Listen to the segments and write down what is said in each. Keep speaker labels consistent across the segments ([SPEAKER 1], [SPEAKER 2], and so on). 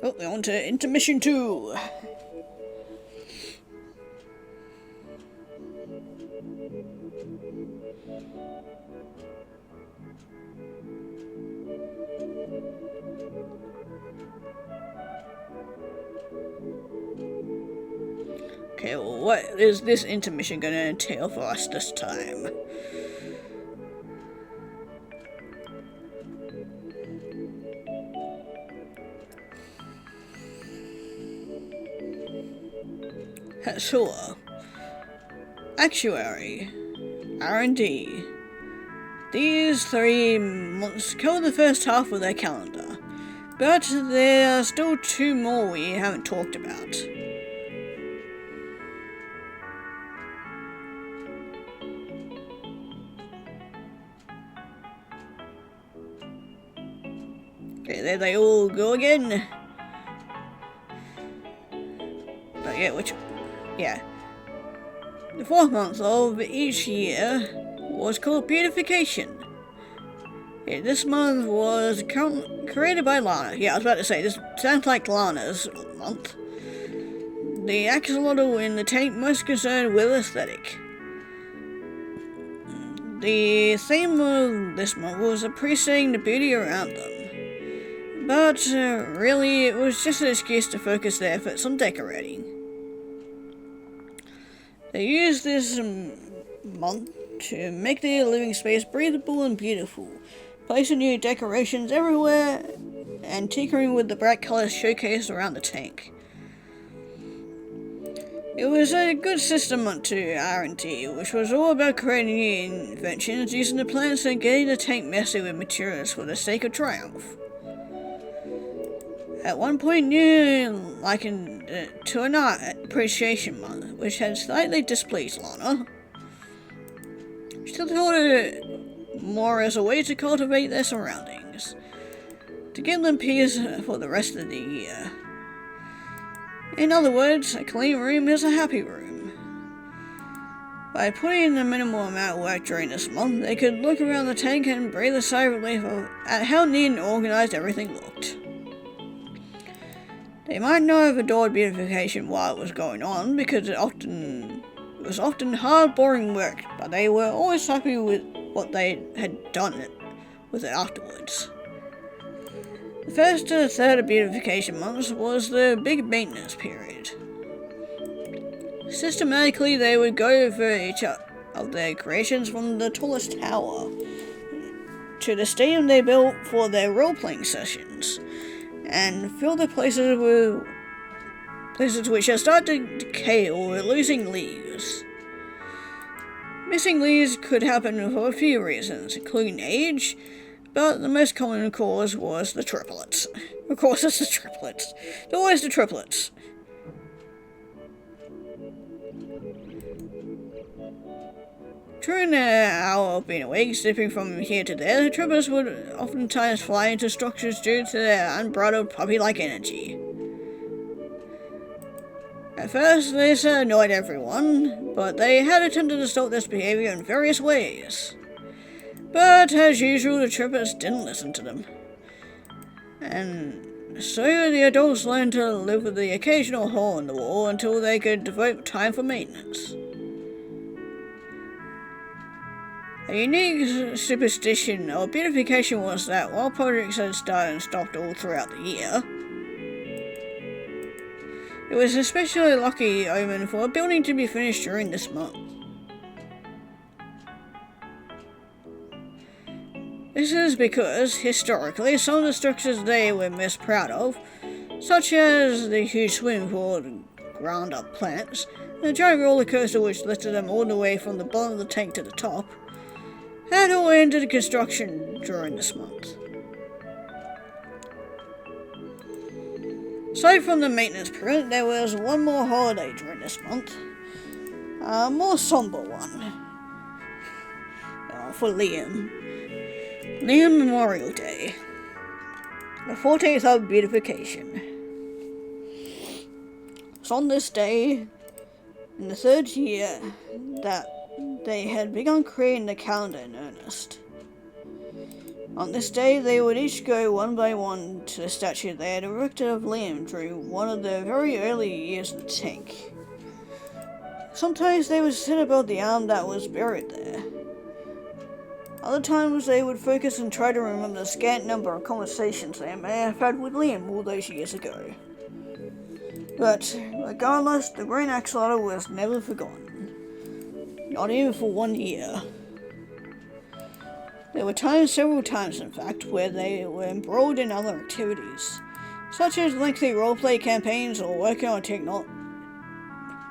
[SPEAKER 1] Oh, they're on to intermission 2. Okay, well, what is this intermission going to entail for us this time? Sure. Actuary. R&D. These 3 months cover the first half of their calendar, but there are still 2 more we haven't talked about. Okay, there they all go again. But yeah. The 4th month of each year was called Beautification. Yeah, this month was created by Lana. Yeah, I was about to say, this sounds like Lana's month. The axolotl in the tank most concerned with aesthetic. The theme of this month was appreciating the beauty around them. But really, it was just an excuse to focus their efforts on decorating. They used this month to make their living space breathable and beautiful, placing new decorations everywhere and tinkering with the bright colors showcased around the tank. It was a good system to R&D, which was all about creating new inventions using the plants and getting the tank messy with materials for the sake of triumph. At one point, new likened to an art appreciation month, which had slightly displeased Lana. She thought it more as a way to cultivate their surroundings, to give them peace for the rest of the year. In other words, a clean room is a happy room. By putting in a minimal amount of work during this month, they could look around the tank and breathe a sigh of relief at how neat and organized everything looked. They might not have adored beautification while it was going on, because it was often hard, boring work, but they were always happy with what they had done with it afterwards. The first to the third of beautification months was the big maintenance period. Systematically, they would go for each of their creations from the tallest tower to the stadium they built for their role-playing sessions, and fill the places which have started to decay or were losing leaves. Missing leaves could happen for a few reasons, including age, but the most common cause was the triplets. Of course, it's the triplets. It's always the triplets. During an hour of being awake, zipping from here to there, the triplets would oftentimes fly into structures due to their unbridled puppy-like energy. At first, this annoyed everyone, but they had attempted to stop this behavior in various ways. But as usual, the triplets didn't listen to them. And so the adults learned to live with the occasional hole in the wall until they could devote time for maintenance. A unique superstition or beautification was that while projects had started and stopped all throughout the year, it was especially lucky omen for a building to be finished during this month. This is because, historically, some of the structures they were most proud of, such as the huge swimming pool and ground-up plants, and the giant roller coaster which lifted them all the way from the bottom of the tank to the top, had all ended construction during this month. Aside from the maintenance period, there was one more holiday during this month. A more somber one. For Liam. Liam Memorial Day. The 14th of beautification. It's on this day, in the 3rd year, that they had begun creating the calendar in earnest. On this day, they would each go one by one to the statue they had erected of Liam during one of the very early years of the tank. Sometimes they would sit about the arm that was buried there. Other times they would focus and try to remember the scant number of conversations they may have had with Liam all those years ago. But regardless, the green axolotl was never forgotten. Not even for 1 year. There were several times in fact, where they were embroiled in other activities, such as lengthy roleplay campaigns or working on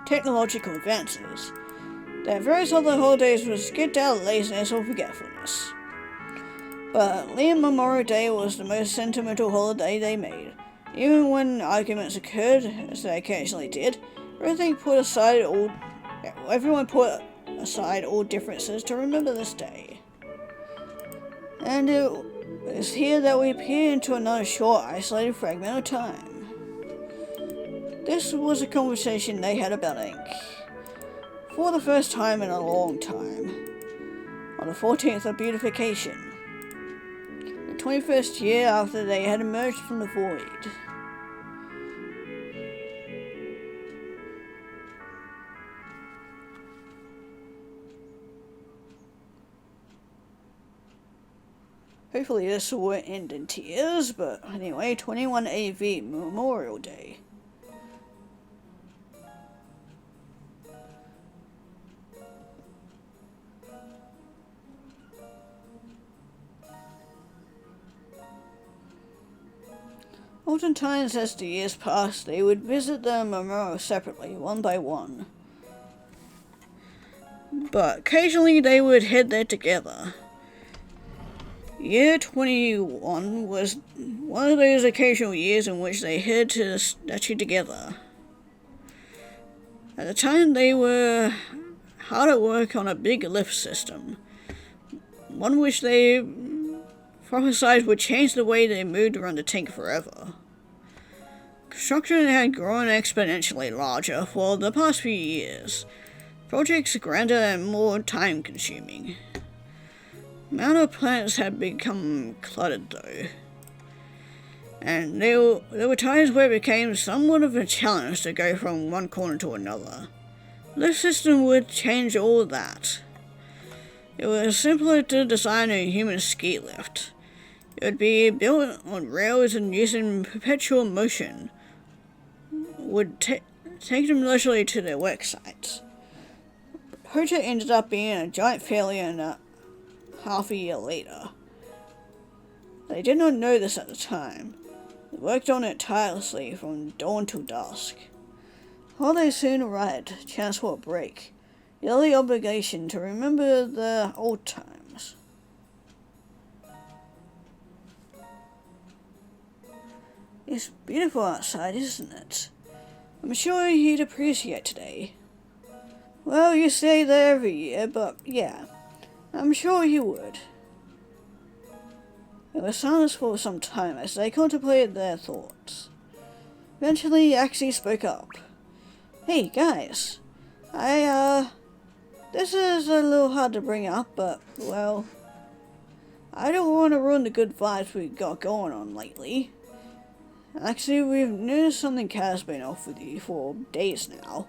[SPEAKER 1] technological advances, that various other holidays would skip out of laziness or forgetfulness. But Liam Memorial Day was the most sentimental holiday they made. Even when arguments occurred, as they occasionally did, everyone put aside all differences to remember this day. And it is here that we peer into another short, isolated fragment of time. This was a conversation they had about ink. For the first time in a long time. On the 14th of Beautification. The 21st year after they had emerged from the void. Hopefully this won't end in tears, but anyway, 21 AV Memorial Day. Oftentimes, as the years passed, they would visit the memorial separately, one by one. But occasionally they would head there together. Year 21 was one of those occasional years in which they headed to the statue together. At the time, they were hard at work on a big lift system, one which they prophesied would change the way they moved around the tank forever. Construction had grown exponentially larger for the past few years. Projects grander and more time-consuming. The amount of planets had become cluttered though. And there were times where it became somewhat of a challenge to go from one corner to another. This system would change all that. It was simpler to design a human ski lift. It would be built on rails and using perpetual motion. Would take them leisurely to their work sites. The project ended up being a giant failure and half a year later. They did not know this at the time. They worked on it tirelessly from dawn till dusk. Holiday soon arrived, chance for a break. The only obligation to remember the old times. It's beautiful outside, isn't it? I'm sure you'd appreciate today. Well, you say that every year, but yeah, I'm sure you would. It was silence for some time as they contemplated their thoughts. Eventually, Axie spoke up. Hey, guys. This is a little hard to bring up, but, well, I don't want to ruin the good vibes we got going on lately. Actually, we've noticed something has been off with you for days now.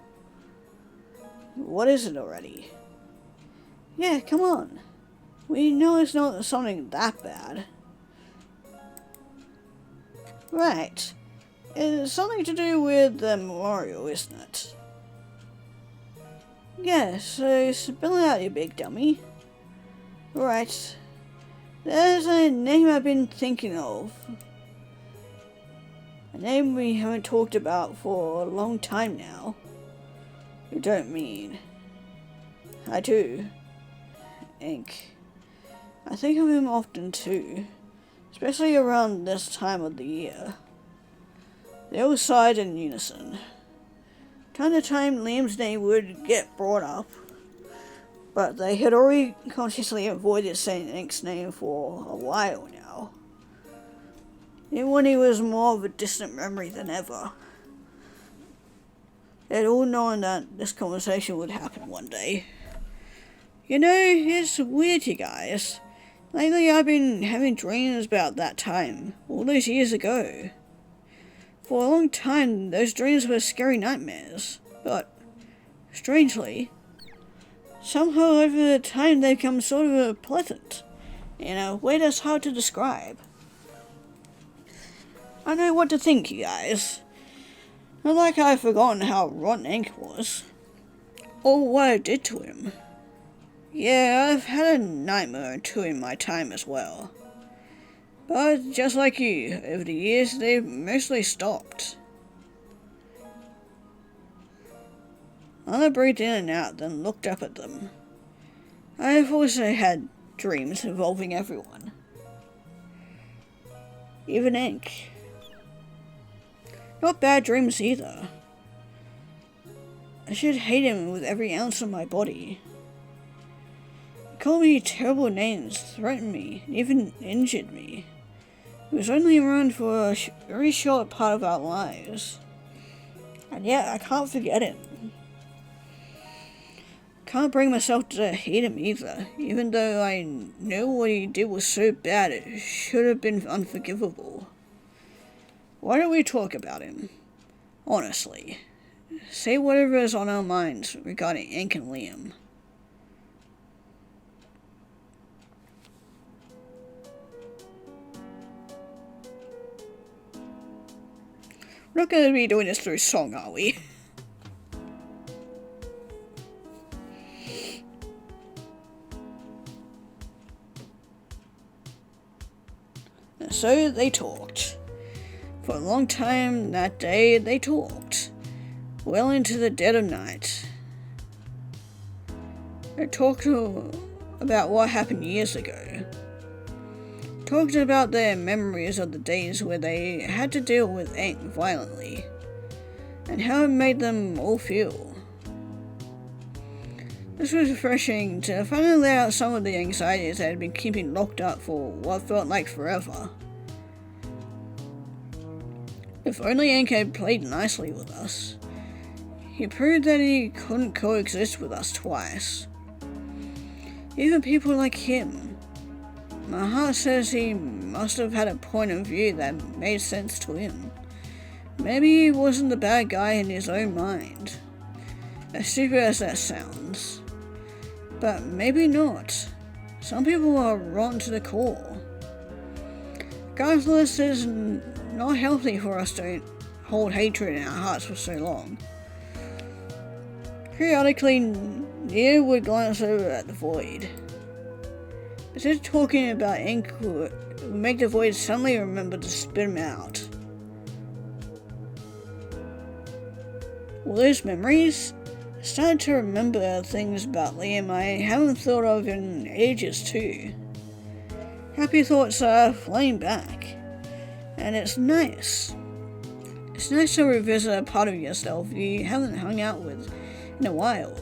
[SPEAKER 1] What is it already? Yeah, come on. We know it's not something that bad. Right. It's something to do with the memorial, isn't it? Yeah, so spill it out, you big dummy. Right. There's a name I've been thinking of. A name we haven't talked about for a long time now. You don't mean... I do. Ink. I think of him often too. Especially around this time of the year. They all sighed in unison. Time to time Liam's name would get brought up. But they had already consciously avoided saying Ink's name for a while now. Even when he was more of a distant memory than ever. They had all known that this conversation would happen one day. You know, it's weird, you guys. Lately I've been having dreams about that time, all those years ago. For a long time, those dreams were scary nightmares, but strangely, somehow over the time they've become sort of pleasant, in a way that's hard to describe. I don't know what to think, you guys. Not like I've forgotten how rotten Ink was, or what I did to him. Yeah, I've had a nightmare or two in my time as well. But just like you, over the years they've mostly stopped. Anna breathed in and out, then looked up at them. I've also had dreams involving everyone. Even Ink. Not bad dreams either. I should hate him with every ounce of my body. He called me terrible names, threatened me, and even injured me. He was only around for a very short part of our lives. And yet I can't forget him. Can't bring myself to hate him either, even though I know what he did was so bad it should have been unforgivable. Why don't we talk about him? Honestly. Say whatever is on our minds regarding Ink and Liam. We're not going to be doing this through song, are we? And so they talked. For a long time that day they talked, well into the dead of night. They talked about what happened years ago. Talked about their memories of the days where they had to deal with Ink violently, and how it made them all feel. This was refreshing to finally let out some of the anxieties that had been keeping locked up for what felt like forever. If only Ink had played nicely with us. He proved that he couldn't coexist with us twice. Even people like him. My heart says he must have had a point of view that made sense to him. Maybe he wasn't the bad guy in his own mind. As stupid as that sounds. But maybe not. Some people are rotten to the core. Regardless, it's not healthy for us to hold hatred in our hearts for so long. Periodically, Nia would glance over at the void. Instead of talking about Ink would make the void suddenly remember to spit him out. All those memories? I started to remember things about Liam I haven't thought of in ages too. Happy thoughts are flying back. And it's nice. It's nice to revisit a part of yourself you haven't hung out with in a while.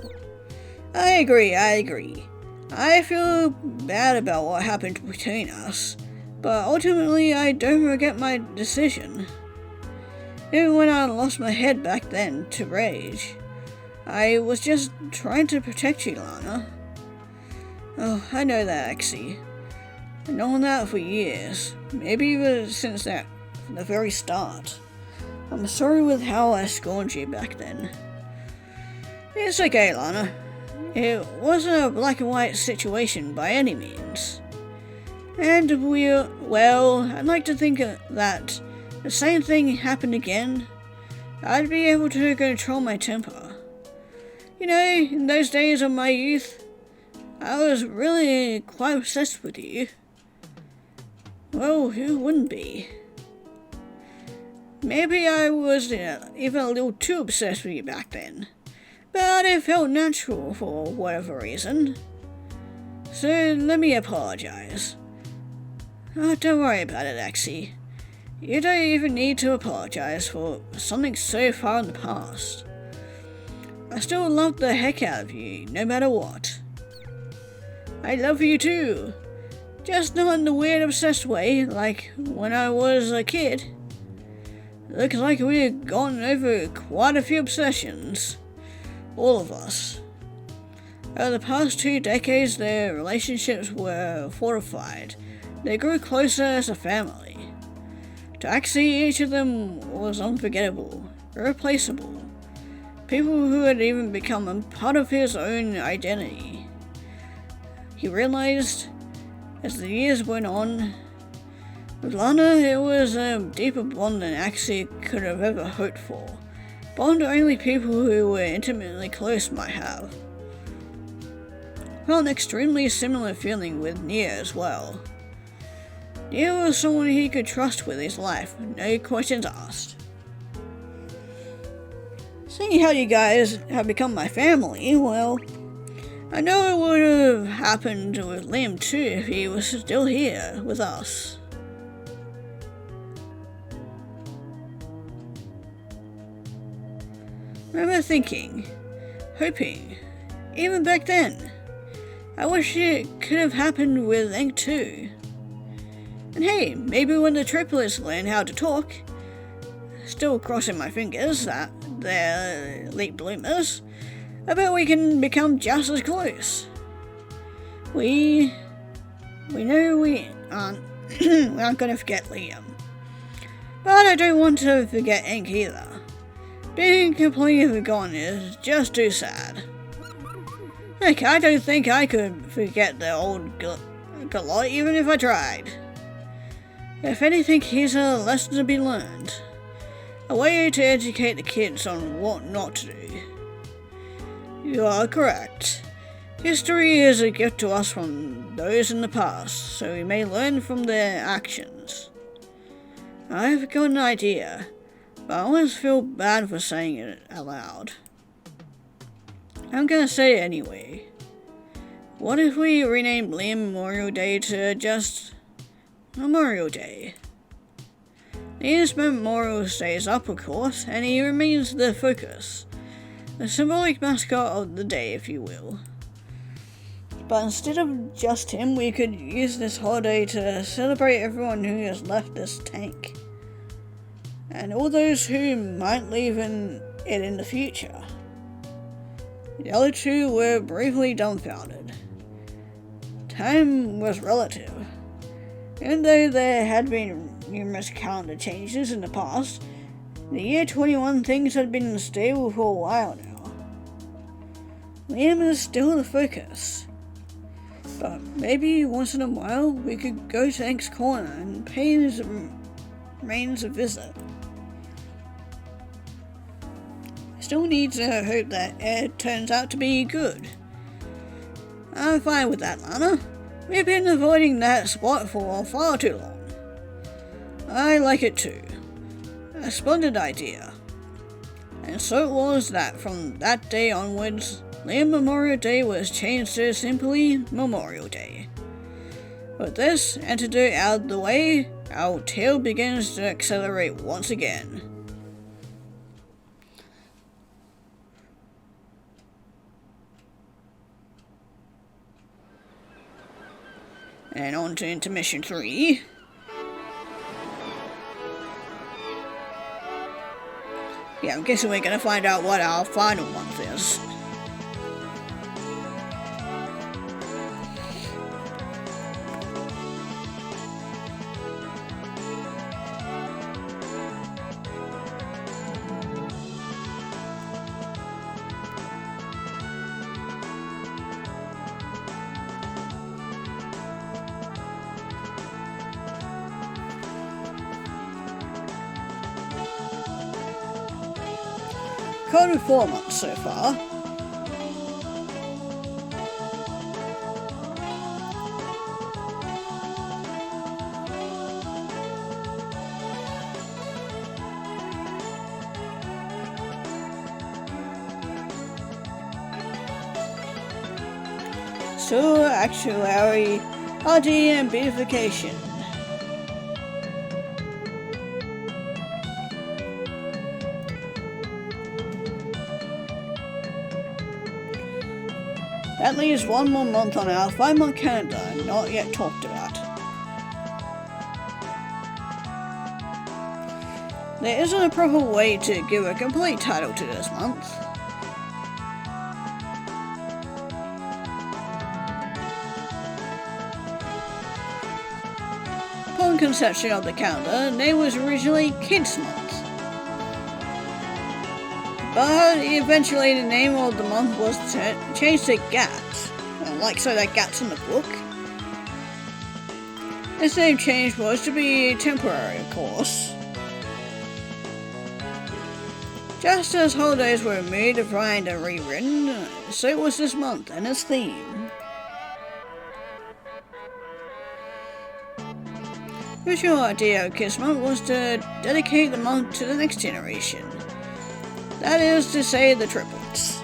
[SPEAKER 1] I agree. I feel bad about what happened between us, but ultimately I don't regret my decision. Even when I lost my head back then to rage, I was just trying to protect you, Lana. Oh, I know that, Axie. I've known that for years, maybe even since that, from the very start. I'm sorry with how I scorned you back then. It's okay, Lana. It wasn't a black and white situation by any means. And I'd like to think that the same thing happened again, I'd be able to control my temper. You know, in those days of my youth, I was really quite obsessed with you. Well, who wouldn't be? Maybe I was even a little too obsessed with you back then. But it felt natural for whatever reason. So let me apologize. Oh, don't worry about it, Axie. You don't even need to apologize for something so far in the past. I still love the heck out of you, no matter what. I love you too. Just not in the weird obsessed way, like when I was a kid. Looks like we've gone over quite a few obsessions. All of us. Over the past 2 decades, their relationships were fortified. They grew closer as a family. To actually see each of them was unforgettable, irreplaceable. People who had even become a part of his own identity. He realized, as the years went on, with Lana it was a deeper bond than Axie could have ever hoped for. Bond only people who were intimately close might have. Felt an extremely similar feeling with Nia as well. Nia was someone he could trust with his life, no questions asked. Seeing how you guys have become my family, well, I know it would have happened with Liam too if he was still here with us. I remember thinking, hoping, even back then, I wish it could have happened with Ink too. And hey, maybe when the triplets learn how to talk, still crossing my fingers that they're late bloomers, I bet we can become just as close. We know we aren't gonna forget Liam. But I don't want to forget Ink either. Being completely forgotten is just too sad. Heck, I don't think I could forget the old Galot even if I tried. If anything, here's a lesson to be learned. A way to educate the kids on what not to do. You are correct. History is a gift to us from those in the past, so we may learn from their actions. I've got an idea, but I always feel bad for saying it aloud. I'm gonna say it anyway. What if we rename Liam Memorial Day to just Memorial Day? Liam's Memorial stays up, of course, and he remains the focus. The symbolic mascot of the day, if you will. But instead of just him, we could use this holiday to celebrate everyone who has left this tank. And all those who might leave it in the future. The other two were briefly dumbfounded. Time was relative. Even though there had been numerous calendar changes in the past, the year 21 things had been stable for a while now. Liam is still the focus. But maybe once in a while we could go to Ink's corner and pay his remains a visit. Still need to hope that it turns out to be good. I'm fine with that, Lana. We've been avoiding that spot for far too long. I like it too. A splendid idea. And so it was that from that day onwards, Liam Memorial Day was changed to simply Memorial Day. With this antidote out of the way, our tale begins to accelerate once again. And on to intermission 3. Yeah, I'm guessing we're gonna find out what our final month is. Coded 4 months so far. So, actuary, RD and beautification. That leaves 1 more month on our 5-month calendar, not yet talked about. There isn't a proper way to give a complete title to this month. original conception of the calendar, the name was originally Kids Month. But eventually the name of the month was changed to GAT, like so that GAT's in the book. This name change was to be temporary, of course. Just as holidays were redefined and rewritten, so was this month and its theme. The original idea of Kids Month was to dedicate the month to the next generation. That is to say, the triplets.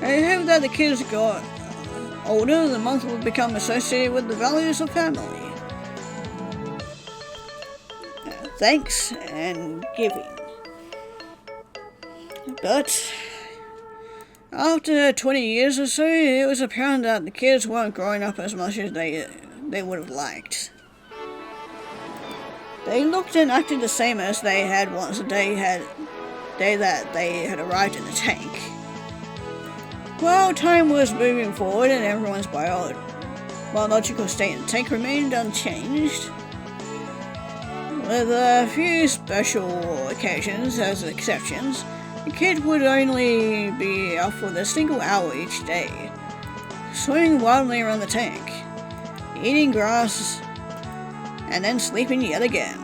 [SPEAKER 1] I hope that the kids got older, the month would become associated with the values of family, thanks, and giving. But after 20 years or so, it was apparent that the kids weren't growing up as much as they would have liked. They looked and acted the same as they had once the day that they had arrived in the tank. While time was moving forward and everyone's biological state in the tank remained unchanged, with a few special occasions as exceptions, the kid would only be up for a single hour each day, swimming wildly around the tank, eating grass, and then sleeping yet again.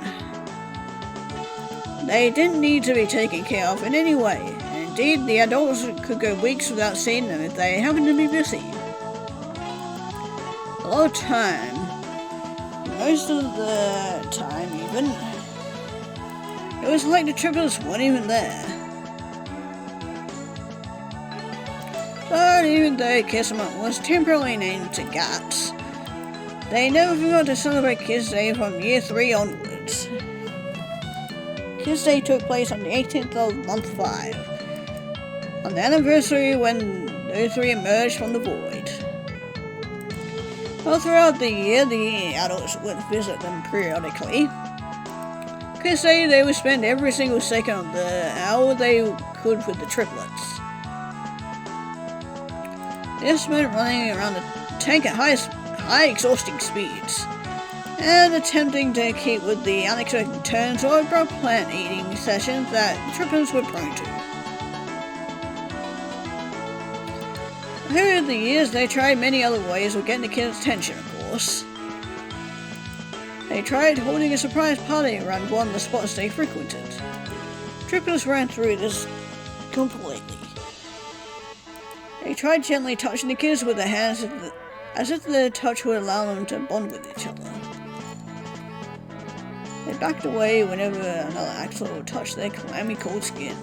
[SPEAKER 1] They didn't need to be taken care of in any way, and indeed the adults could go weeks without seeing them if they happened to be busy. A lot of time, most of the time even, it was like the triplets weren't even there. But even though Kids Month was temporarily named to GATS, they never forgot to celebrate Kids Day from year 3 onwards. Kids Day took place on the 18th of month 5, on the anniversary when those 3 emerged from the void. All throughout the year, the adults would visit them periodically. Kids Day, they would spend every single second of the hour they could with the triplets. This meant running around the tank at high exhausting speeds, and attempting to keep with the unexpected turns or abrupt plant eating sessions that triplets were prone to. Over the years, they tried many other ways of getting the kids' attention, of course. They tried holding a surprise party around one of the spots they frequented. Triplets ran through this completely. They tried gently touching the kids with their hands as if the touch would allow them to bond with each other. They backed away whenever another axolotl touched their clammy cold skin.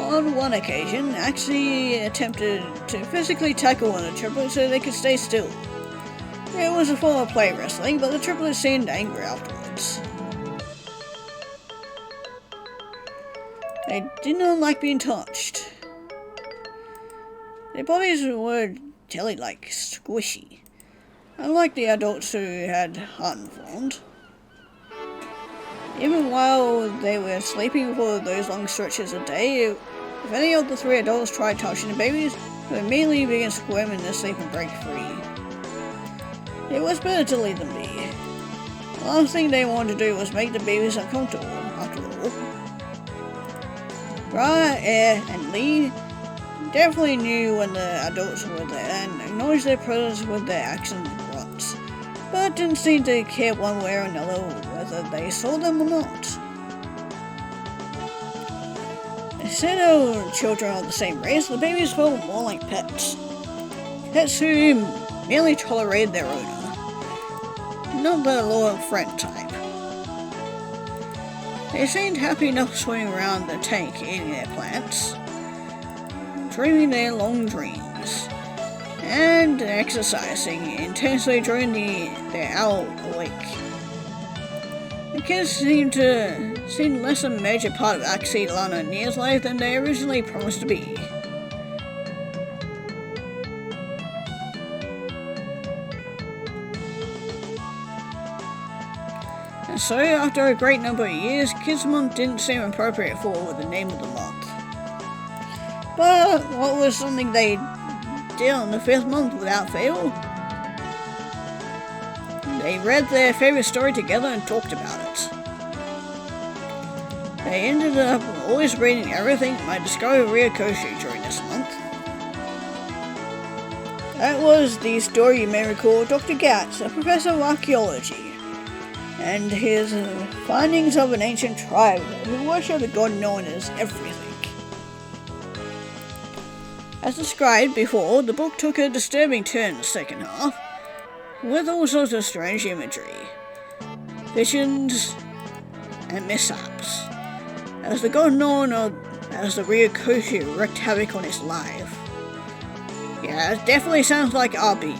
[SPEAKER 1] On one occasion, Axie attempted to physically tackle one of the triplets so they could stay still. It was a form of play wrestling, but the triplets seemed angry afterwards. They did not like being touched. Their bodies were jelly-like, squishy, unlike the adults who had hardened formed. Even while they were sleeping for those long stretches a day, if any of the 3 adults tried touching the babies, they would immediately begin squirming in their sleep and break free. It was better to leave them be. The last thing they wanted to do was make the babies uncomfortable, after all. Ra, Air, and Lee definitely knew when the adults were there and acknowledged their presence with their actions and grunts, but didn't seem to care one way or another whether they saw them or not. Instead of children of the same race, the babies felt more like pets. Pets who merely tolerated their owner, not the loyal friend type. They seemed happy enough swimming around the tank eating their plants, dreaming their long dreams, and exercising intensely during their hour awake. The kids seemed less a major part of Axie, Lana, and Nia's life than they originally promised to be. And so, after a great number of years, Kids Month didn't seem appropriate for the name of the month. But what was something they still in the 5th month without fail. They read their favourite story together and talked about it. They ended up always reading everything by discovering Ryukoshi during this month. That was the story you may recall Dr. Gatz, a professor of archaeology, and his findings of an ancient tribe who worshipped a god known as Everything. As described before, the book took a disturbing turn in the second half, with all sorts of strange imagery, visions, and mishaps, as the god known as the Ryukoshi wreaked havoc on his life. Yeah, it definitely sounds like RB.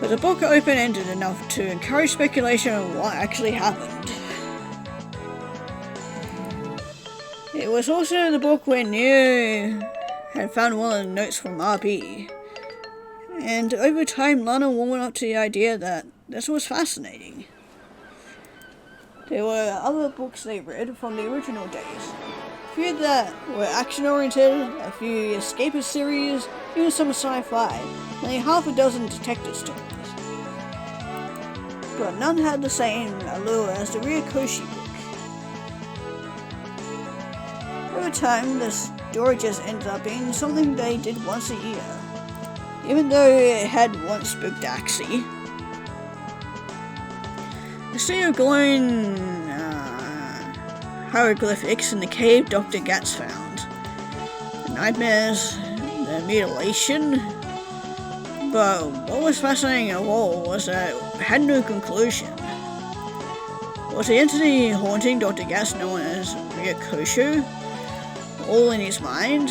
[SPEAKER 1] But the book open-ended enough to encourage speculation on what actually happened. It was also the book where Neo had found one of the notes from RB, and over time Lana warmed up to the idea that this was fascinating. There were other books they read from the original days, a few that were action-oriented, a few escapist series, even some sci-fi, nearly half a dozen detective stories. But none had the same allure as the Ryukoshi book. Over time, the story just ended up being something they did once a year, even though it had once spooked Axie. The sea of glowing hieroglyphics in the cave Dr. Gatz found, the nightmares, the mutilation, but what was fascinating of all was that it had no conclusion. Was the entity haunting Dr. Gatz known as Ryukoshi all in his mind?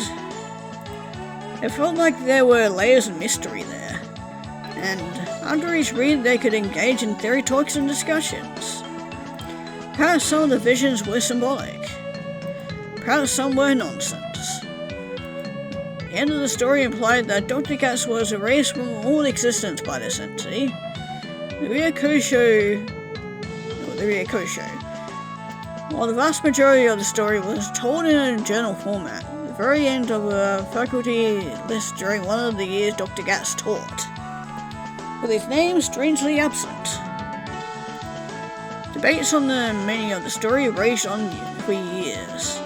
[SPEAKER 1] It felt like there were layers of mystery there, and after each read they could engage in theory talks and discussions. Perhaps some of the visions were symbolic, perhaps some were nonsense. The end of the story implied that Dr. Gatz was erased from all existence by this entity. The Ryukoshi, while the vast majority of the story was told in a journal format, the very end of a faculty list during one of the years Dr. Gatz taught, with his name strangely absent. Debates on the meaning of the story raged on for years.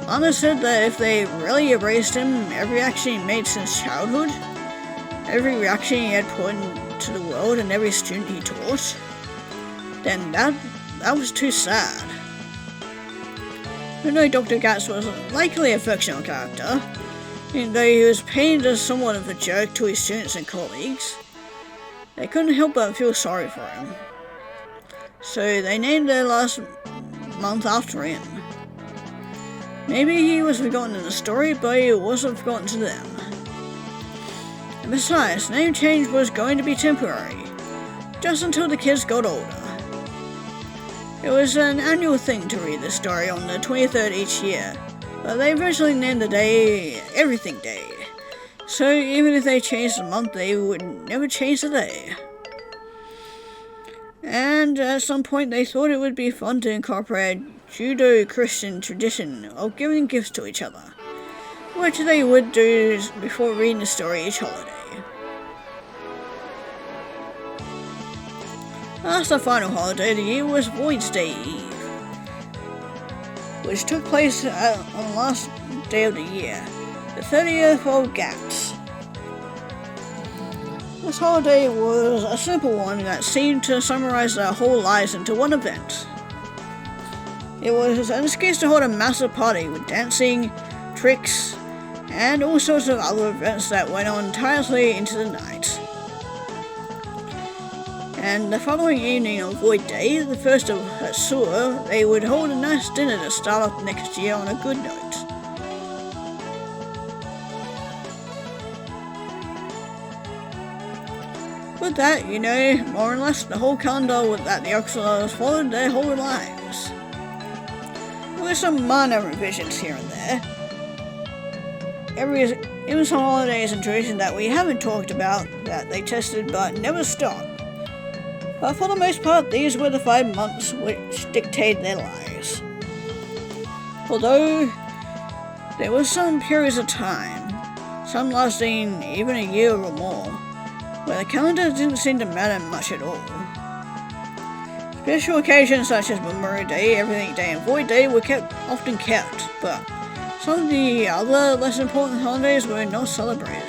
[SPEAKER 1] Lana said that if they really erased him, every action he made since childhood, every reaction he had put into the world and every student he taught, then that was too sad. Even though Dr. Gatz was likely a fictional character, and though he was painted as somewhat of a jerk to his students and colleagues, they couldn't help but feel sorry for him. So they named their last month after him. Maybe he was forgotten in the story, but he wasn't forgotten to them. And besides, name change was going to be temporary, just until the kids got older. It was an annual thing to read the story on the 23rd each year, but they eventually named the day Everything Day. So even if they changed the month, they would never change the day. And at some point they thought it would be fun to incorporate Judeo-Christian tradition of giving gifts to each other, which they would do before reading the story each holiday. Last the final holiday of the year was Void's Day Eve, which took place on the last day of the year, the 30th of Gaps. This holiday was a simple one that seemed to summarize their whole lives into one event. It was an excuse to hold a massive party with dancing, tricks, and all sorts of other events that went on tirelessly into the night. And the following evening on Void Day, the first of Hatsua, they would hold a nice dinner to start off next year on a good note. With that, more or less the whole calendar that the Axolotls followed their whole lives. There were some minor revisions here and there. Even some holidays and traditions that we haven't talked about that they tested but never stopped. But for the most part, these were the 5 months which dictated their lives. Although there were some periods of time, some lasting even a year or more, where the calendar didn't seem to matter much at all. Special occasions such as Memorial Day, Everything Day, and Void Day were often kept, but some of the other less important holidays were not celebrated.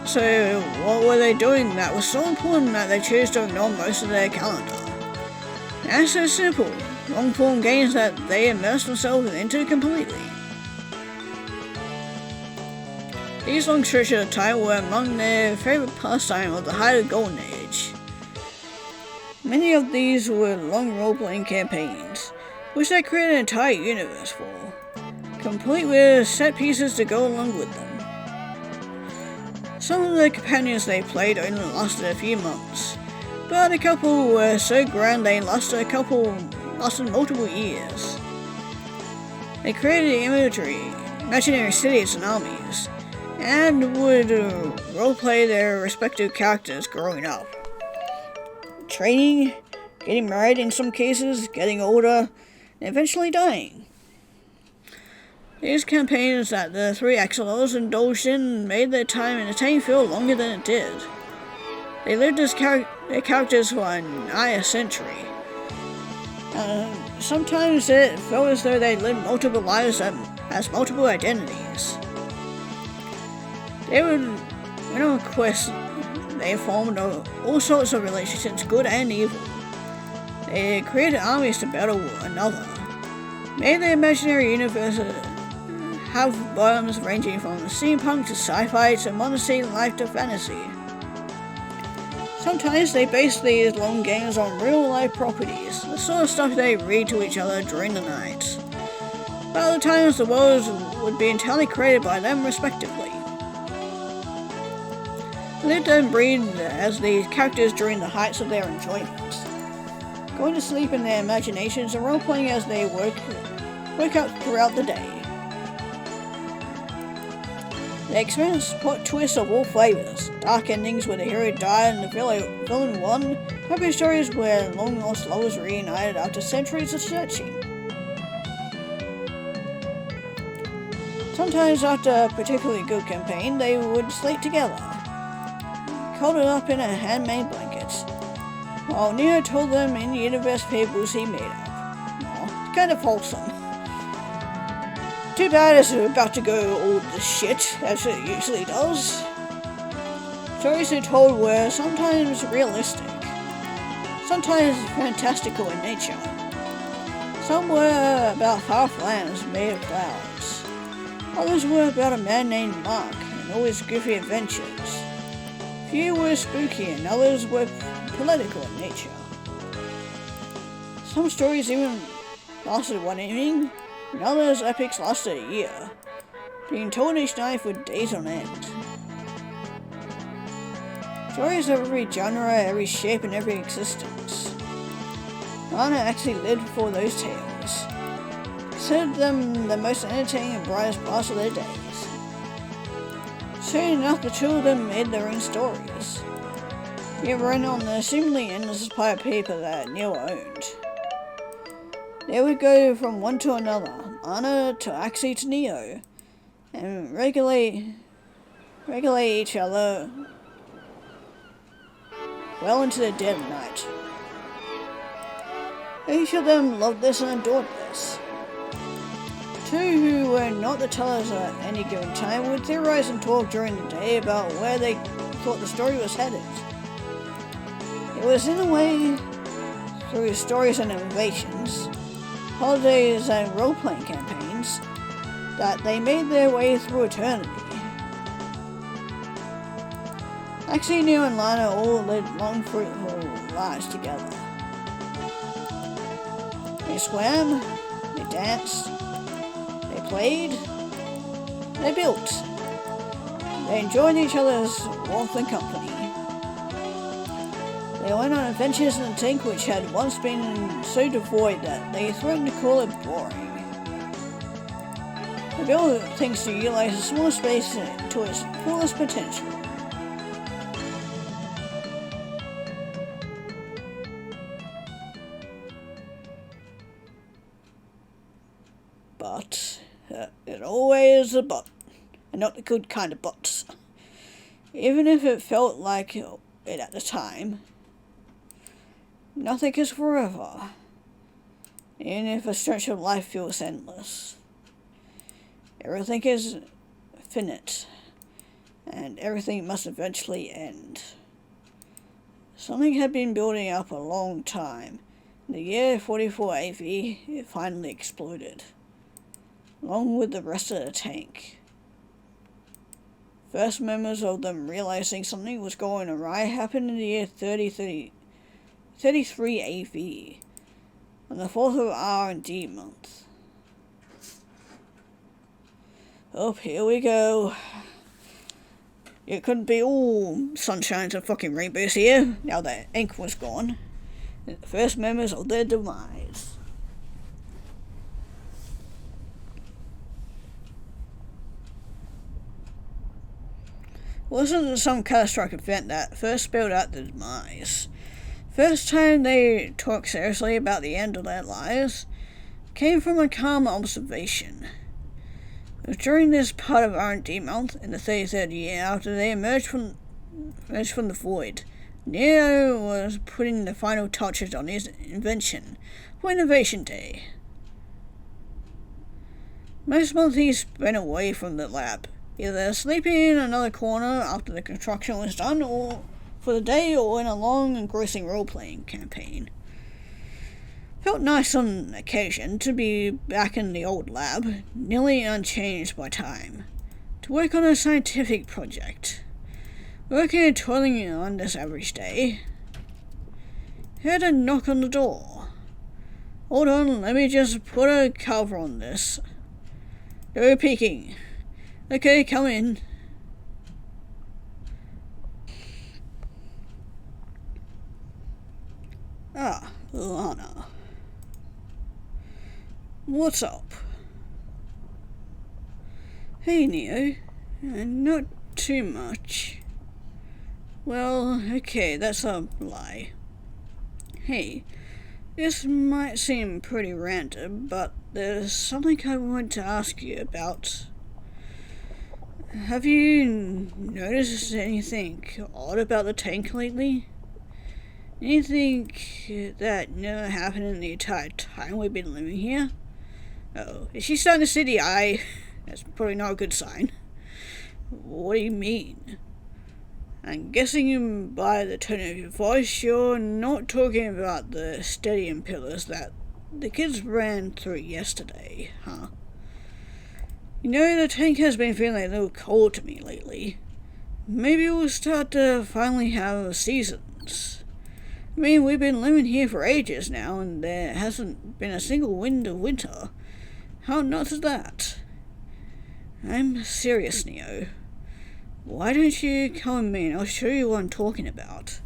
[SPEAKER 1] So what were they doing that was so important that they chose to ignore most of their calendar? The answer is simple: long-form games that they immersed themselves into completely. These long stretches of time were among their favourite pastime of the height of the Golden Age. Many of these were long role-playing campaigns, which they created an entire universe for, complete with set pieces to go along with them. Some of the companions they played only lasted a few months, but a couple were so grand they lasted multiple years. They created imaginary cities and armies, and would roleplay their respective characters growing up. Training, getting married in some cases, getting older, and eventually dying. These campaigns that the three Axolotls indulged in made their time in the entertaining feel longer than it did. They lived as their characters for nigh a century. Sometimes it felt as though they lived multiple lives as multiple identities. They would went on quests. They formed all sorts of relationships, good and evil. They created armies to battle one another, made their imaginary universe have bottoms ranging from steampunk to sci-fi to modern life to fantasy. Sometimes they based these long games on real-life properties, the sort of stuff they read to each other during the night. But other times the worlds would be entirely created by them respectively. Lived and breathed as these characters during the heights of their enjoyment, going to sleep in their imaginations and role-playing as they wake up throughout the day. They experienced plot twists of all flavours, dark endings where the hero died and the villain won, happy stories where long-lost lovers reunited after centuries of searching. Sometimes after a particularly good campaign, they would sleep together, cuddled up in a handmade blanket, while Neo told them in-universe fables he made up. Aw, kind of wholesome. Too bad it's about to go all to shit, as it usually does. Stories they told were sometimes realistic, sometimes fantastical in nature. Some were about far-off lands made of clouds. Others were about a man named Mark and all his goofy adventures. Few were spooky and others were political in nature. Some stories even lasted one evening, and others epics lasted a year, being told each night for days on end. Stories of every genre, every shape, and every existence. Lana actually lived for those tales, considered them the most entertaining and brightest parts of their days. Soon enough, the two of them made their own stories. They ran on the seemingly endless supply of paper that Neil owned. They would go from one to another, Anna to Axie to Neo, and regulate each other well into the dead of night. Each of them loved this and adored this. Two who were not the tellers at any given time would theorize and talk during the day about where they thought the story was headed. It was in a way, through stories and innovations, holidays and role-playing campaigns, that they made their way through eternity. Axie, Neo, and Lana all lived long, fruitful lives together. They swam, they danced, they played, they built. They enjoyed each other's warmth and company. They went on adventures in a tank which had once been so devoid that they threatened to call it boring. They built things to utilize a small space to its fullest potential. But, there's always a but. and not the good kind of bots. Even if it felt like it at the time. Nothing is forever, even if a stretch of life feels endless. Everything is finite, and everything must eventually end. Something had been building up a long time. In the year 44 AV, it finally exploded, along with the rest of the tank. First members of them realizing something was going awry happened in the year 33 AV, on the 4th of R&D month. Oh, here we go. It couldn't be all sunshines and fucking rainbows here, now that ink was gone. The first members of their demise. Wasn't some catastrophic event that first spelled out the demise. First time they talked seriously about the end of their lives came from a calm observation. It was during this part of R&D month in the 33rd year after they emerged from the void. Neo was putting the final touches on his invention for Innovation Day. Most months he spent away from the lab, either sleeping in another corner after the construction was done or for the day or in a long engrossing role-playing campaign. Felt nice on occasion to be back in the old lab, nearly unchanged by time, to work on a scientific project. Working and toiling on this average day. Heard a knock on the door. Hold on, let me just put a cover on this. No peeking. Okay, come in. Ah, Lana. What's up? Hey, Neo. Not too much. Well, okay, that's a lie. Hey, this might seem pretty random, but there's something I want to ask you about. Have you noticed anything odd about the tank lately? Anything that never happened in the entire time we've been living here? Oh, is she starting to see the eye? That's probably not a good sign. What do you mean? I'm guessing by the tone of your voice, you're not talking about the stadium pillars that the kids ran through yesterday, huh? You know, the tank has been feeling a little cold to me lately. Maybe we'll start to finally have seasons. I mean, we've been living here for ages now, and there hasn't been a single wind of winter. How nuts is that? I'm serious, Neo. Why don't you come with me and I'll show you what I'm talking about.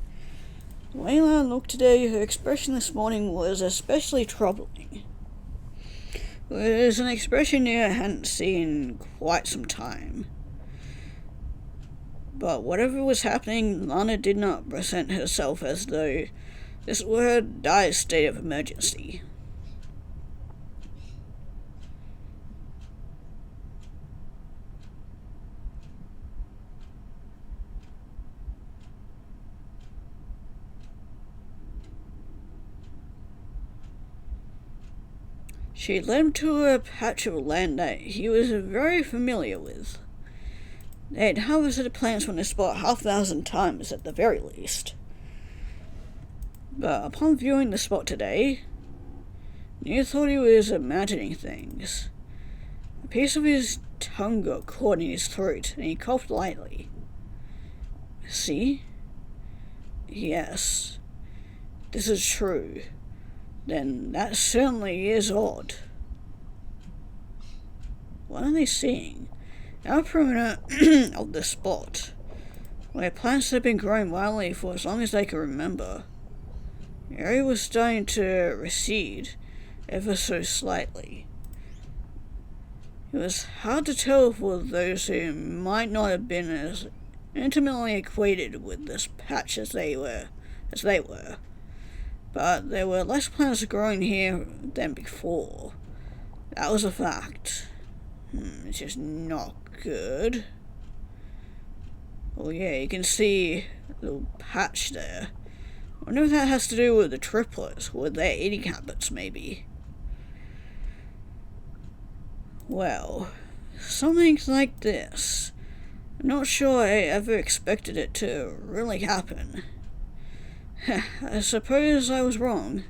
[SPEAKER 1] The way Lana looked today, her expression this morning was especially troubling. It was an expression Neo hadn't seen in quite some time. But whatever was happening, Lana did not present herself as though this were a dire state of emergency. She led him to a patch of land that he was very familiar with. They had harvested plants from the spot 1,000 times at the very least. But upon viewing the spot today, Neo thought he was imagining things. A piece of his tongue got caught in his throat, and he coughed lightly. See? Yes. This is true. Then that certainly is odd. What are they seeing? Our perimeter of the spot, where plants have been growing wildly for as long as they can remember. The area was starting to recede, ever so slightly. It was hard to tell for those who might not have been as intimately acquainted with this patch as they were. But there were less plants growing here than before. That was a fact. It's just not good. Oh yeah, you can see a little patch there. I wonder if that has to do with the triplets, with their eating habits, maybe. Well, something like this. I'm not sure I ever expected it to really happen. I suppose I was wrong.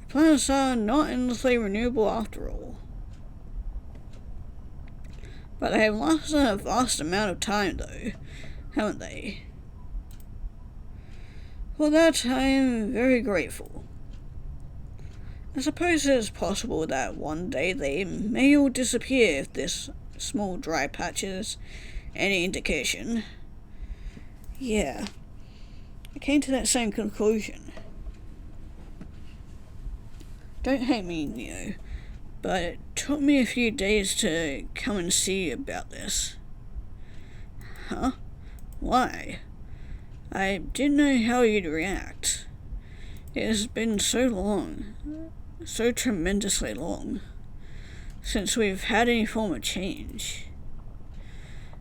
[SPEAKER 1] Planets are not endlessly renewable after all. But they have lasted a vast amount of time though, haven't they? For that I am very grateful. I suppose it is possible that one day they may all disappear if this small dry patch is any indication. Yeah, I came to that same conclusion. Don't hate me, Neo, but it took me a few days to come and see you about this. Huh? Why? I didn't know how you'd react. It has been so long, so tremendously long, since we've had any form of change.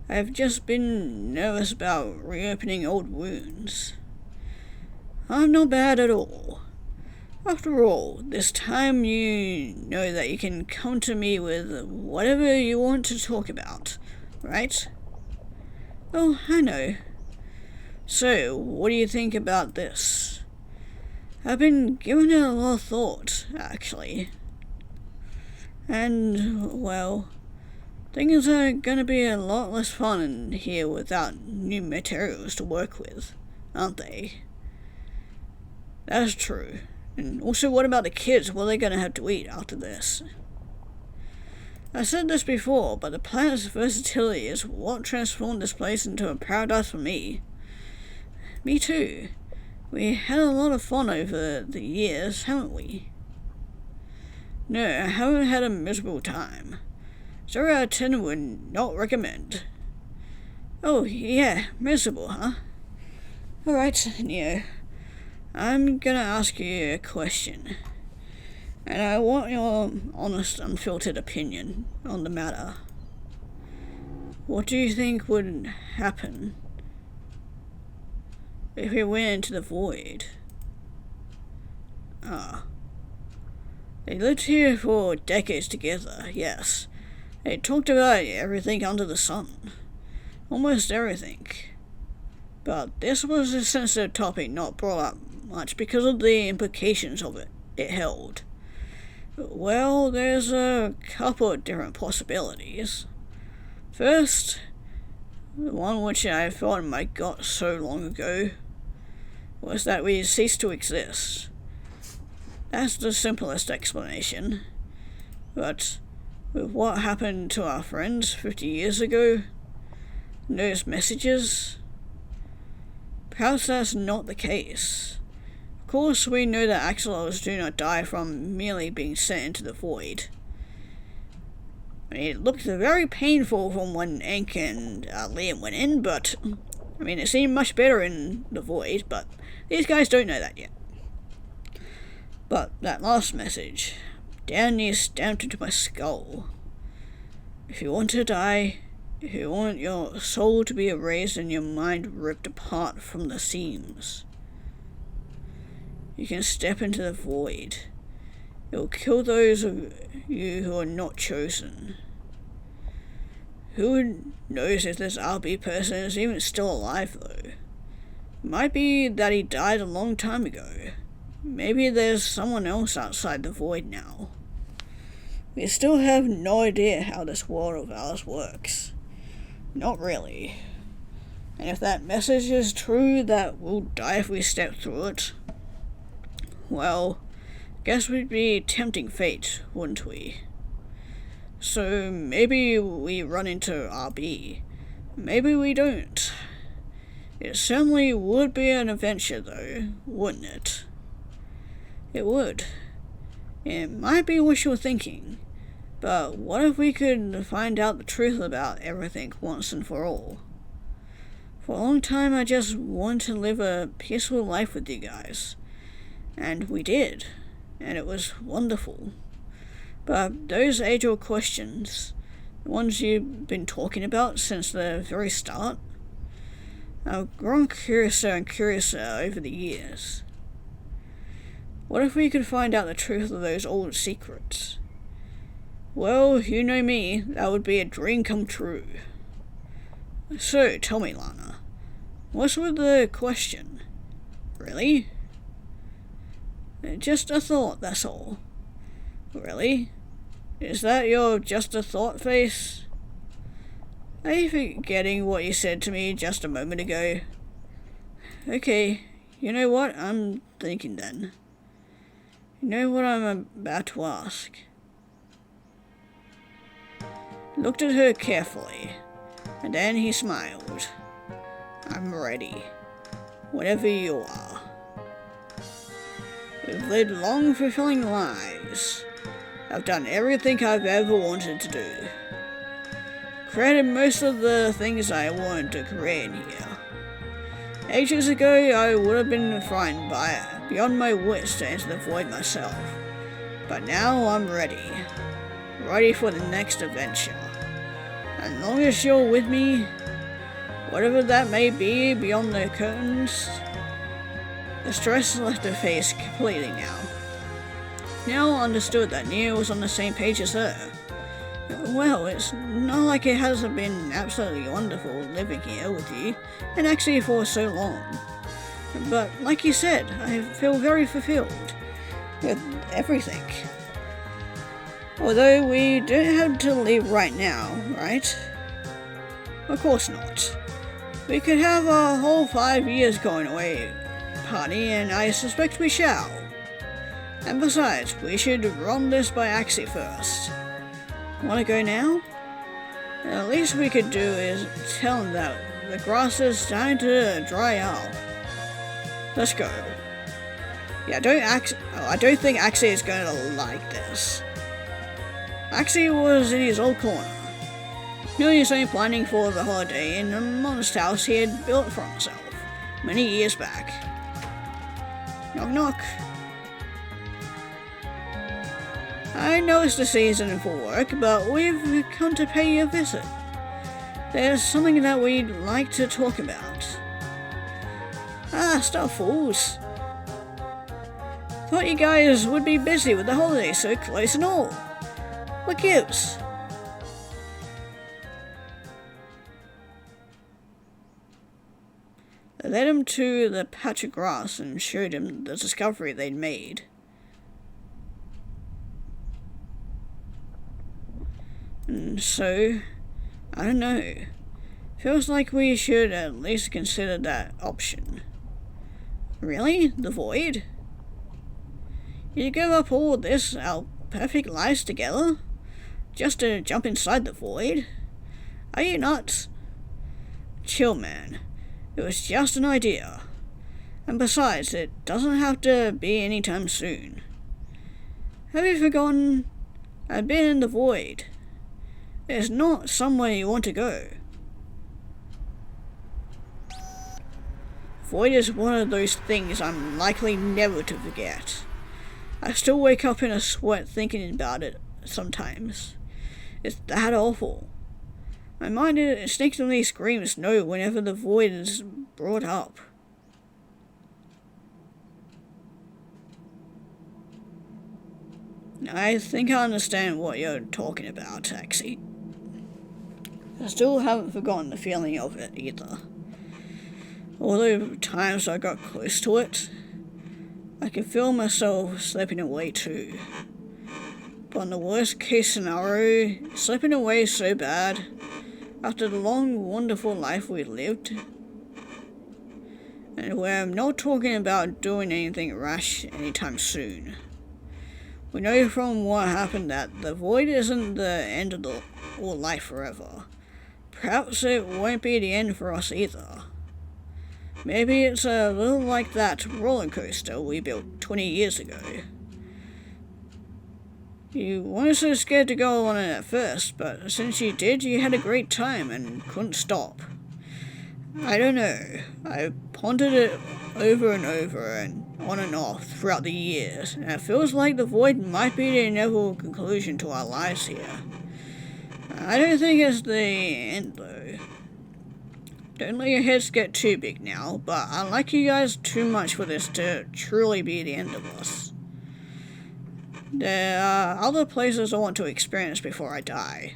[SPEAKER 1] I've just been nervous about reopening old wounds. I'm not bad at all. After all, this time you know that you can come to me with whatever you want to talk about, right? Oh, I know. So, what do you think about this? I've been giving it a lot of thought, actually. And, well, things are gonna be a lot less fun in here without new materials to work with, aren't they? That's true. And also, what about the kids? What are they gonna have to eat after this? I said this before, but the planet's versatility is what transformed this place into a paradise for me. Me too. We had a lot of fun over the years, haven't we? No, I haven't had a miserable time. 0 out of 10 would not recommend. Oh, yeah, miserable, huh? Alright, Neo. I'm gonna ask you a question. And I want your honest, unfiltered opinion on the matter. What do you think would happen if we went into the void? They lived here for decades together, yes. They talked about everything under the sun. Almost everything. But this was a sensitive topic not brought up much because of the implications of it held. Well, there's a couple of different possibilities. First, the one which I thought in my gut so long ago, was that we ceased to exist. That's the simplest explanation. But with what happened to our friends 50 years ago, those messages, perhaps that's not the case. Of course, we know that axolotls do not die from merely being sent into the void. I mean, it looked very painful from when Enk and Liam went in, but I mean, it seemed much better in the void, but these guys don't know that yet. But that last message, down near stamped into my skull. If you want to die, if you want your soul to be erased and your mind ripped apart from the seams, you can step into the void. It will kill those of you who are not chosen. Who knows if this RB person is even still alive though? Might be that he died a long time ago. Maybe there's someone else outside the void now. We still have no idea how this world of ours works. Not really. And if that message is true that we'll die if we step through it, well, guess we'd be tempting fate, wouldn't we? So maybe we run into RB. Maybe we don't. It certainly would be an adventure though, wouldn't it? It would. It might be wishful thinking, but what if we could find out the truth about everything once and for all? For a long time I just wanted to live a peaceful life with you guys. And we did. And it was wonderful. But those age-old questions, The ones you've been talking about since the very start? I've grown curiouser and curiouser over the years. What if we could find out the truth of those old secrets? Well, you know me, that would be a dream come true. So, tell me, Lana, what's with the question? Really? Just a thought, that's all. Really? Is that your just a thought face? Are you forgetting what you said to me just a moment ago? Okay, you know what I'm thinking then. You know what I'm about to ask? He looked at her carefully, and then he smiled. I'm ready. Whenever you are. We've led long, fulfilling lives. I've done everything I've ever wanted to do. Created most of the things I wanted to create here. Ages ago, I would have been frightened by it, beyond my wits to enter the void myself. But now I'm ready. Ready for the next adventure. As long as you're with me, whatever that may be beyond the curtains, the stress left her face completely now. Now understood that Nia was on the same page as her. Well, it's not like it hasn't been absolutely wonderful living here with you, and actually for so long. But like you said, I feel very fulfilled with everything. Although we don't have to leave right now, right? Of course not. We could have a whole 5 years going away party, and I suspect we shall. And besides, we should run this by Axie first. Wanna go now? The least we could do is tell him that the grass is starting to dry up. Let's go. Yeah, I don't think Axie is going to like this. Axie was in his old corner, doing his own planning for the holiday in a modest house he had built for himself many years back. Knock knock. I know it's the season for work, but we've come to pay you a visit. There's something that we'd like to talk about. Stop fools. Thought you guys would be busy with the holidays so close and all. What gives? They led him to the patch of grass and showed him the discovery they'd made. And so, I don't know. Feels like we should at least consider that option. Really? The void? You give up all this, our perfect lives together? Just to jump inside the void? Are you nuts? Chill, man. It was just an idea. And besides, it doesn't have to be anytime soon. Have you forgotten? I've been in the void. It's not somewhere you want to go. Void is one of those things I'm likely never to forget. I still wake up in a sweat thinking about it sometimes. It's that awful. My mind instinctively screams no whenever the void is brought up. I think I understand what you're talking about, Axie. I still haven't forgotten the feeling of it either. All the times I got close to it, I can feel myself slipping away too. But in the worst case scenario, slipping away so bad, after the long, wonderful life we lived, and where I'm not talking about doing anything rash anytime soon. We know from what happened that the void isn't the end of all life forever. Perhaps it won't be the end for us either. Maybe it's a little like that roller coaster we built 20 years ago. You weren't so scared to go on it at first, but since you did, you had a great time and couldn't stop. I don't know. I pondered it over and over and on and off throughout the years, and it feels like the void might be the inevitable conclusion to our lives here. I don't think it's the end, though. Don't let your heads get too big now, but I like you guys too much for this to truly be the end of us. There are other places I want to experience before I die.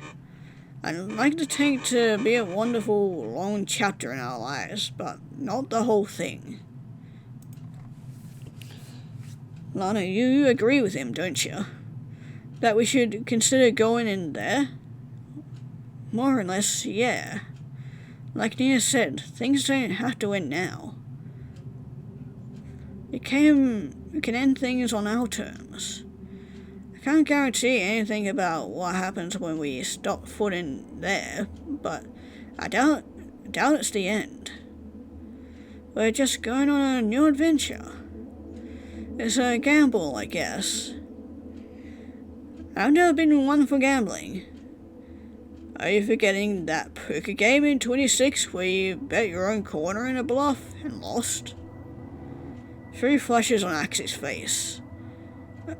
[SPEAKER 1] I'd like the tank to be a wonderful, long chapter in our lives, but not the whole thing. Lana, you agree with him, don't you? That we should consider going in there? More or less, yeah. Like Nia said, things don't have to end now. We can end things on our terms. I can't guarantee anything about what happens when we stop foot in there, but I doubt it's the end. We're just going on a new adventure. It's a gamble, I guess. I've never been one for gambling. Are you forgetting that poker game in 26 where you bet your own corner in a bluff and lost? 3 flushes on Axie's face.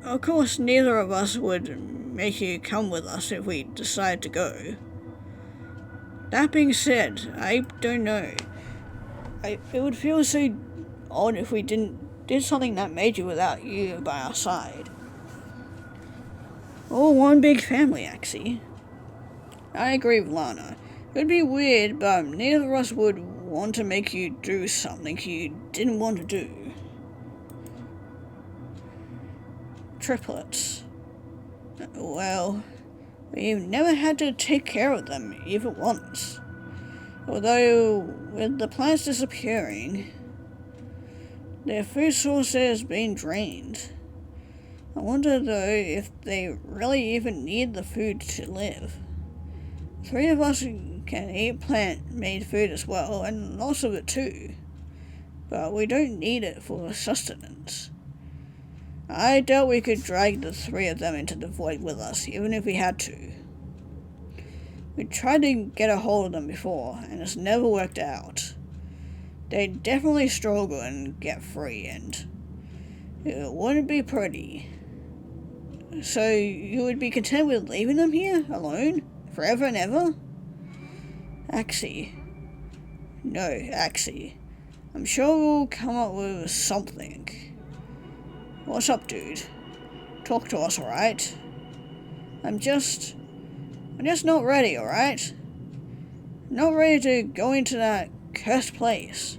[SPEAKER 1] Of course, neither of us would make you come with us if we decide to go. That being said, I don't know. It would feel so odd if we did something that major without you by our side. All one big family, Axie. I agree with Lana. It would be weird, but neither of us would want to make you do something you didn't want to do. Triplets. Well, we've never had to take care of them even once. Although, with the plants disappearing, their food source has been drained. I wonder, though, if they really even need the food to live. 3 of us can eat plant-made food as well, and lots of it too. But we don't need it for sustenance. I doubt we could drag the 3 of them into the void with us, even if we had to. We tried to get a hold of them before, and it's never worked out. They definitely struggle and get free, and it wouldn't be pretty. So you would be content with leaving them here, alone, forever and ever? Axie. No, Axie. I'm sure we'll come up with something. What's up, dude? Talk to us, alright? I'm just not ready, alright? Not ready to go into that cursed place.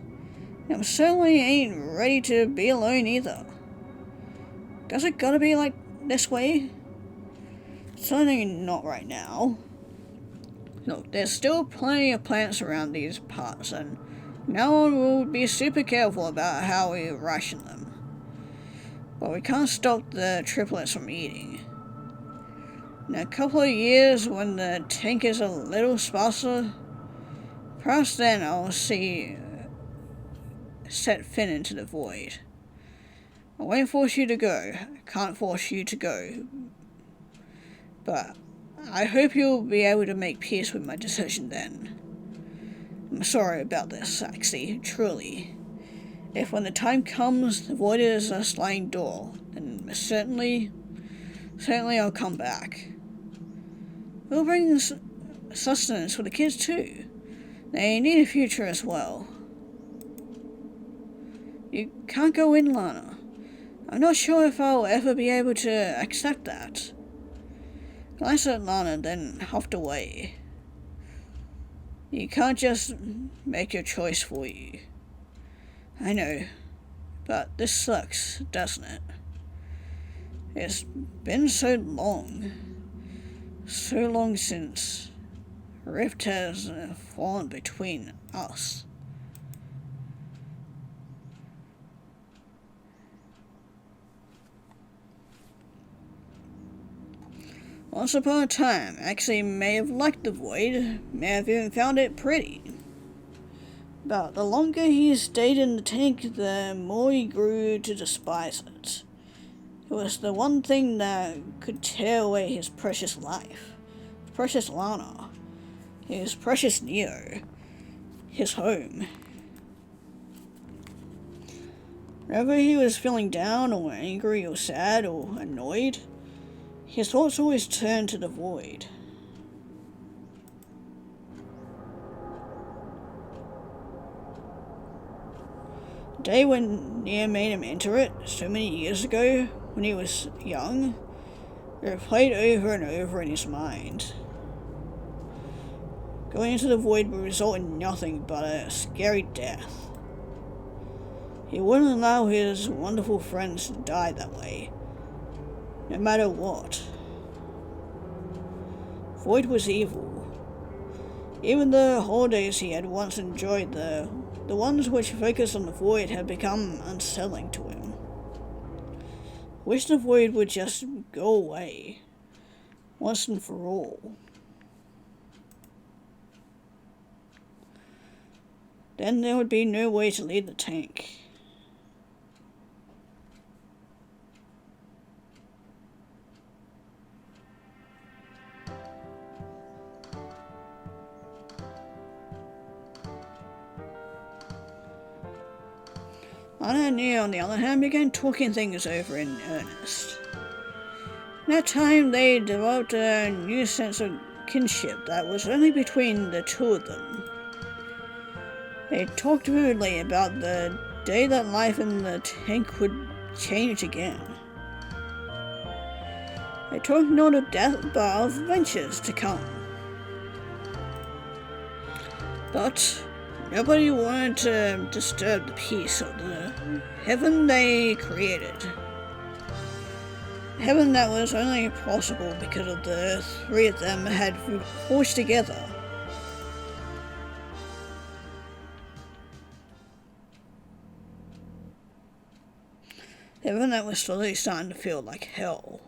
[SPEAKER 1] I certainly ain't ready to be alone either. Does it gotta be like this way? Certainly not right now. Look, there's still plenty of plants around these parts, and now on we'll be super careful about how we ration them. But we can't stop the triplets from eating. In a couple of years, when the tank is a little sparser, perhaps then I'll set Finn into the void. I won't force you to go. I can't force you to go. But I hope you'll be able to make peace with my decision then. I'm sorry about this, Axie, truly. If when the time comes, the void is a sliding door, then certainly I'll come back. We'll bring sustenance for the kids too. They need a future as well. You can't go in, Lana. I'm not sure if I'll ever be able to accept that. Glanced at Lana, then huffed away. You can't just make your choice for you. I know, but this sucks, doesn't it? It's been so long since a rift has fallen between us. Once upon a time, Axie may have liked the void, may have even found it pretty. But the longer he stayed in the tank, the more he grew to despise it. It was the one thing that could tear away his precious life, his precious Lana, his precious Neo, his home. Whenever he was feeling down or angry or sad or annoyed, his thoughts always turned to the void. day when Nia made him enter it so many years ago, when he was young, it played over and over in his mind. Going into the void would result in nothing but a scary death. He wouldn't allow his wonderful friends to die that way, no matter what. Void was evil. Even the holidays he had once enjoyed, the ones which focused on the void, had become unsettling to him. Wish the void would just go away, once and for all. Then there would be no way to leave the tank. Lana and Nia, on the other hand, began talking things over in earnest. In that time, they developed a new sense of kinship that was only between the two of them. They talked vividly about the day that life in the tank would change again. They talked not of death, but of adventures to come. But nobody wanted to disturb the peace of the heaven they created. Heaven that was only possible because of the three of them had forged together. Heaven that was slowly starting to feel like hell.